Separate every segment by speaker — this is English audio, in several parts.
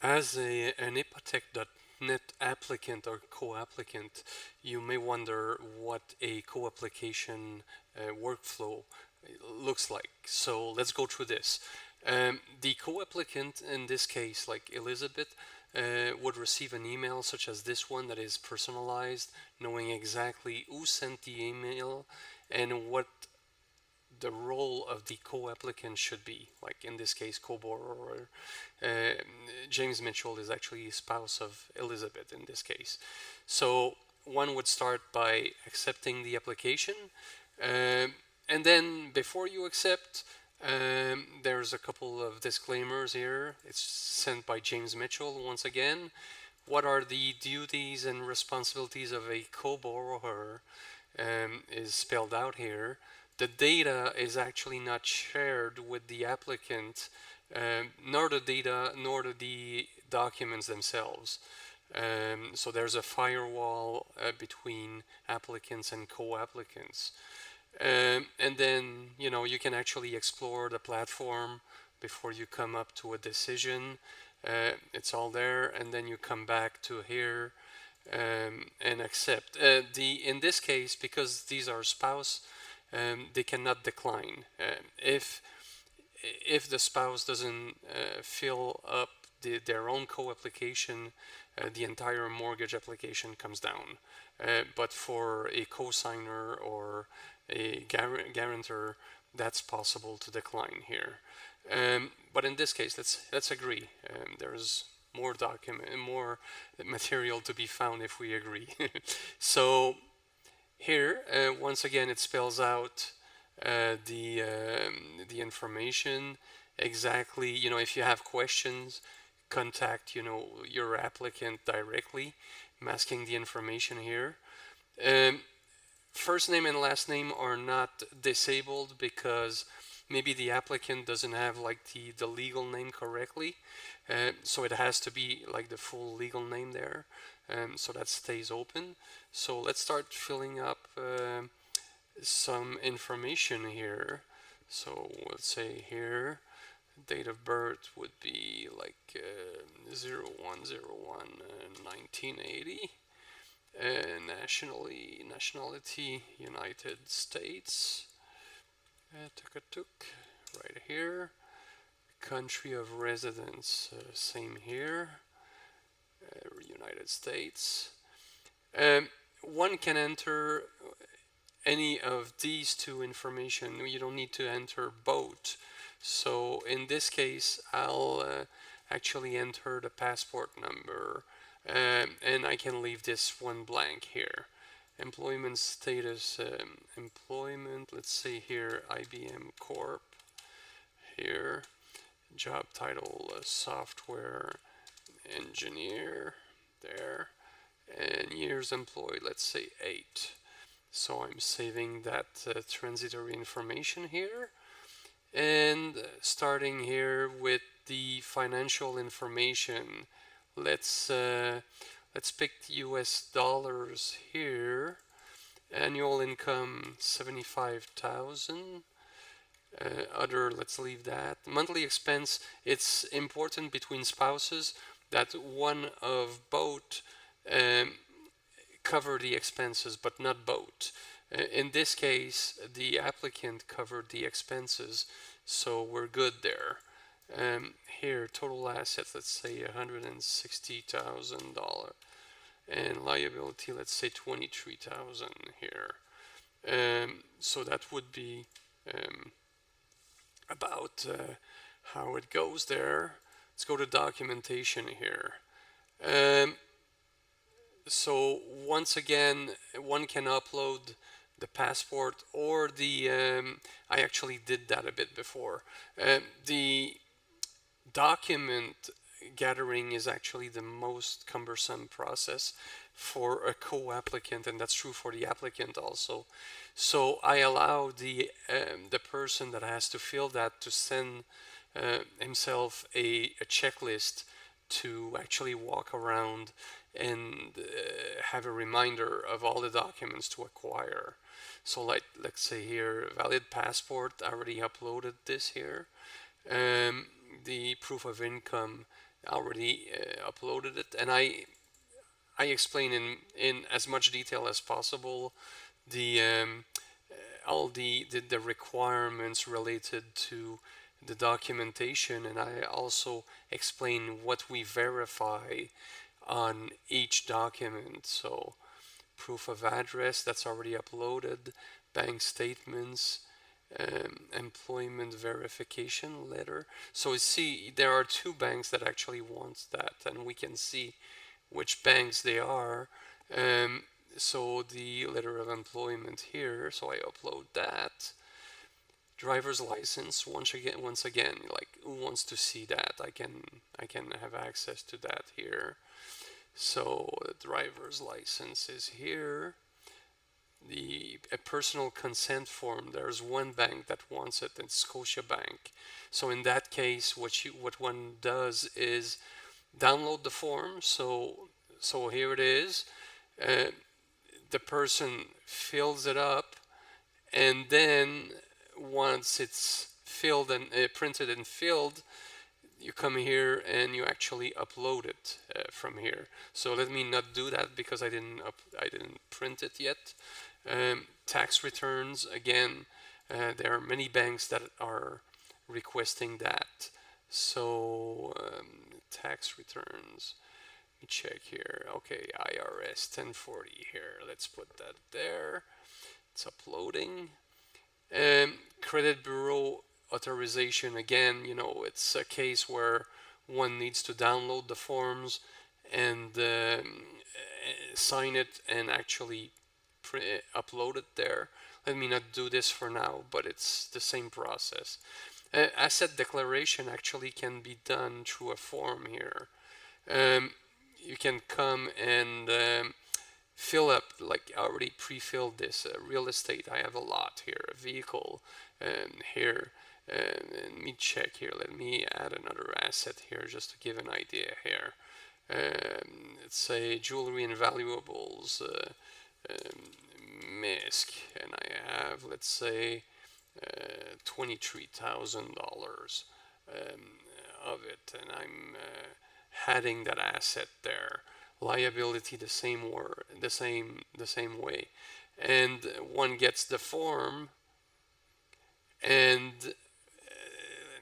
Speaker 1: As an hypothec.net applicant or co-applicant, you may wonder what a co-application workflow looks like. So let's go through this. The co-applicant in this case, like Elizabeth, would receive an email such as this one that is personalized, knowing exactly who sent the email and what the role of the co-applicant should be. Like in this case, co-borrower. Uh, James Mitchell is actually a spouse of Elizabeth in this case. So one would start by accepting the application, and then before you accept, there's a couple of disclaimers here. It's sent by James Mitchell once again. What are the duties and responsibilities of a co-borrower is spelled out here. The data is actually not shared with the applicant, nor the data, nor the documents themselves. So there's a firewall between applicants and co-applicants. And then, you can actually explore the platform before you come up to a decision. It's all there, and then you come back to here and accept. In this case, because these are spouse, they cannot decline. If the spouse doesn't fill up their own co-application, the entire mortgage application comes down. But for a co-signer or a guarantor, that's possible to decline here. But in this case, let's agree. There's more material to be found if we agree. So here, once again, it spells out the information exactly. If you have questions, contact your applicant directly, masking the information here. Um, First name and last name are not disabled because maybe the applicant doesn't have like the legal name correctly. So it has to be like the full legal name there. So that stays open. So let's start filling up some information here. So let's say here, date of birth would be like 0101 1980. Nationality United States. Right here. Country of residence, same here. United States. One can enter any of these two information. You don't need to enter both. So in this case, I'll actually enter the passport number, and I can leave this one blank here. Employment status, employment, let's say here, IBM Corp. Here, job title, software engineer, there, and years employed, let's say 8. So I'm saving that transitory information here, and starting here with the financial information. Let's pick US dollars here. Annual income 75,000. Other, let's leave that. Monthly expense, it's important between spouses that one of both um, cover the expenses, but not both. In this case, the applicant covered the expenses, so we're good there. Here, total assets, let's say $160,000, and liability, let's say 23,000 here. So that would be about how it goes there. Let's go to documentation here. Um, so once again, one can upload the passport or I actually did that a bit before. The document gathering is actually the most cumbersome process for a co-applicant, and that's true for the applicant also. So I allow the person that has to fill that to send himself a checklist to actually walk around and have a reminder of all the documents to acquire. So like, let's say here, valid passport, I already uploaded this here. The proof of income already uploaded it, and I explain in as much detail as possible the all the requirements related to the documentation, and I also explain what we verify on each document. So proof of address, that's already uploaded, bank statements, employment verification letter. So you see, there are two banks that actually want that, and we can see which banks they are. Um, so the letter of employment here, so I upload that. Driver's license, once again, like who wants to see that? I can have access to that here. So the driver's license is here. A personal consent form, there's one bank that wants it, it's Scotiabank. So in that case, what one does is download the form. So here it is. Uh, the person fills it up, and then once it's filled and printed and filled, you come here and you actually upload it from here. So let me not do that because I didn't print it yet. Tax returns, again, there are many banks that are requesting that. So tax returns, let me check here. Okay, IRS 1040 here. Let's put that there. It's uploading. Credit bureau authorization, again, it's a case where one needs to download the forms and sign it and actually upload it there. Let me not do this for now, but it's the same process. Asset declaration actually can be done through a form here. You can come and fill up, like I already pre-filled this. Real estate, I have a lot here. A vehicle here. Let me check here. Let me add another asset here just to give an idea here. Let's say jewelry and valuables, MISC, and I have, let's say, $23,000 of it, and I'm adding that asset there. Liability the same way, and one gets the form, and let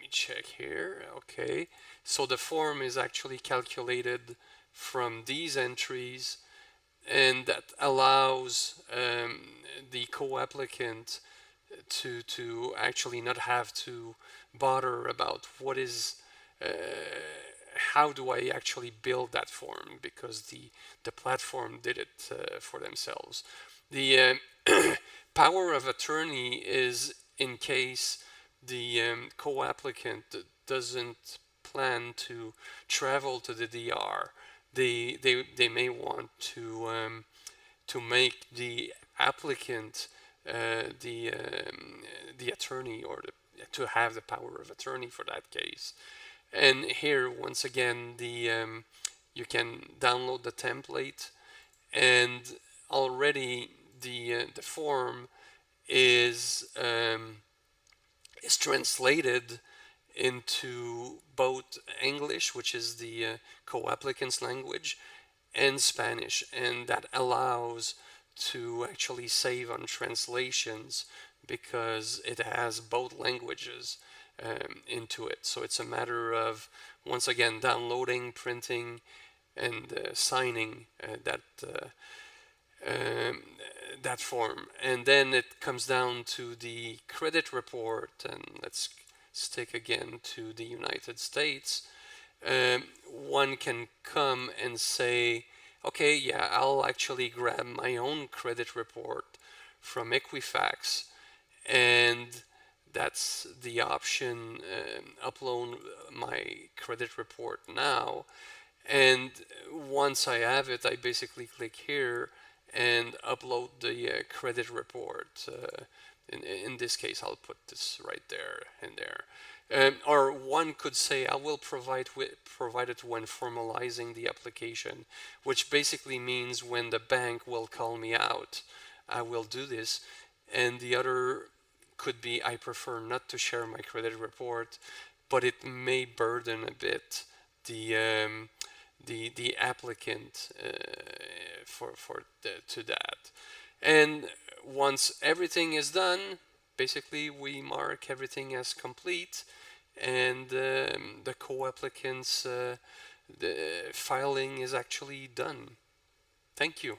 Speaker 1: me check here. Okay, so the form is actually calculated from these entries, and that allows the co-applicant to actually not have to bother about how do I actually build that form, because the platform did it for themselves. The power of attorney is in case the co-applicant doesn't plan to travel to the DR. They may want to make the applicant the attorney, or to have the power of attorney for that case. And here, once again, you can download the template, and already the form is translated into both English, which is the co-applicant's language, and Spanish, and that allows to actually save on translations because it has both languages into it. So it's a matter of, once again, downloading, printing, and signing um, that form. And then it comes down to the credit report, and let's stick again to the United States. One can come and say, okay, yeah, I'll actually grab my own credit report from Equifax, and that's the option. Upload my credit report now, and once I have it, I basically click here and upload the credit report. In this case, I'll put this right there and there. Or one could say, I will provide it when formalizing the application, which basically means when the bank will call me out, I will do this. And the other could be, I prefer not to share my credit report, but it may burden a bit the applicant to that. And once everything is done, basically we mark everything as complete, and the co-applicant's the filing is actually done. Thank you.